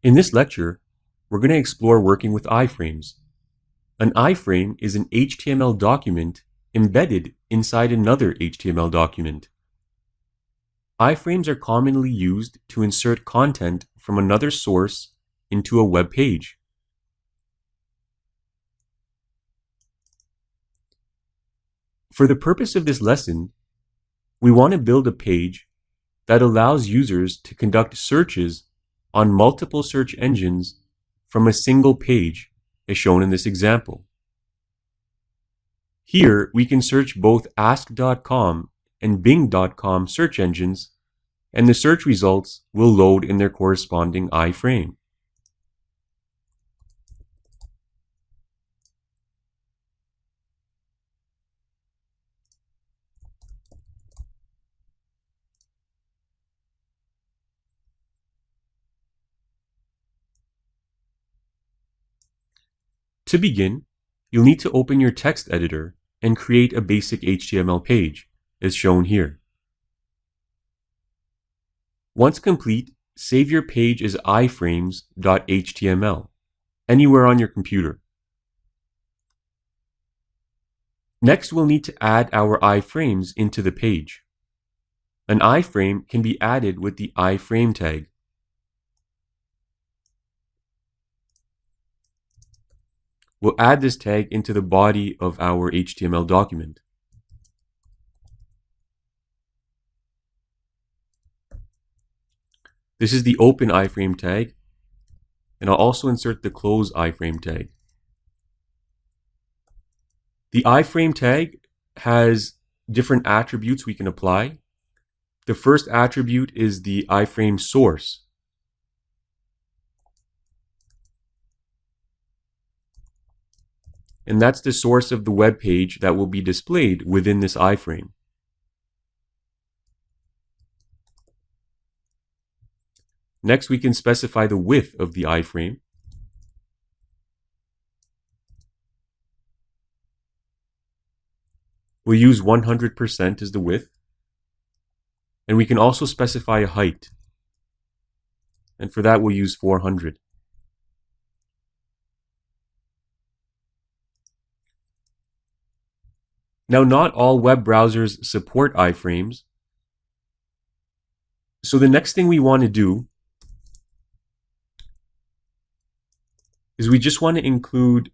In this lecture, we're going to explore working with iframes. An iframe is an HTML document embedded inside another HTML document. Iframes are commonly used to insert content from another source into a web page. For the purpose of this lesson, we want to build a page that allows users to conduct searches on multiple search engines from a single page, as shown in this example. Here, we can search both ask.com and bing.com search engines, and the search results will load in their corresponding iframe. To begin, you'll need to open your text editor and create a basic HTML page, as shown here. Once complete, save your page as iframes.html anywhere on your computer. Next, we'll need to add our iframes into the page. An iframe can be added with the iframe tag. We'll add this tag into the body of our HTML document. This is the open iframe tag, and I'll also insert the close iframe tag. The iframe tag has different attributes we can apply. The first attribute is the iframe source. And that's the source of the web page that will be displayed within this iframe. Next, we can specify the width of the iframe. We'll use 100% as the width. And we can also specify a height. And for that, we'll use 400. Now, not all web browsers support iframes. So the next thing we want to do is we just want to include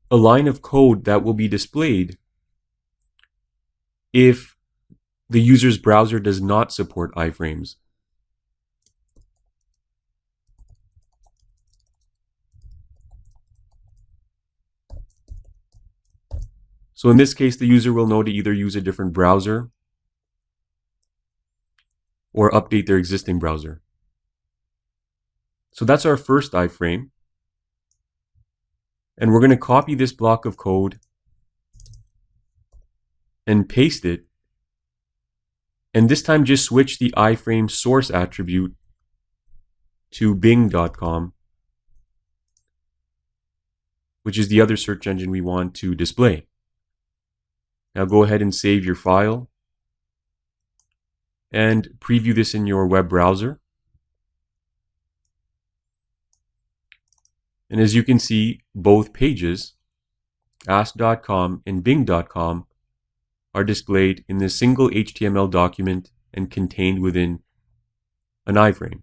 a line of code that will be displayed if the user's browser does not support iframes. So in this case, the user will know to either use a different browser or update their existing browser. So that's our first iframe. And we're going to copy this block of code and paste it. And this time just switch the iframe source attribute to bing.com, which is the other search engine we want to display. Now go ahead and save your file and preview this in your web browser. And as you can see, both pages, ask.com and bing.com, are displayed in this single HTML document and contained within an iframe.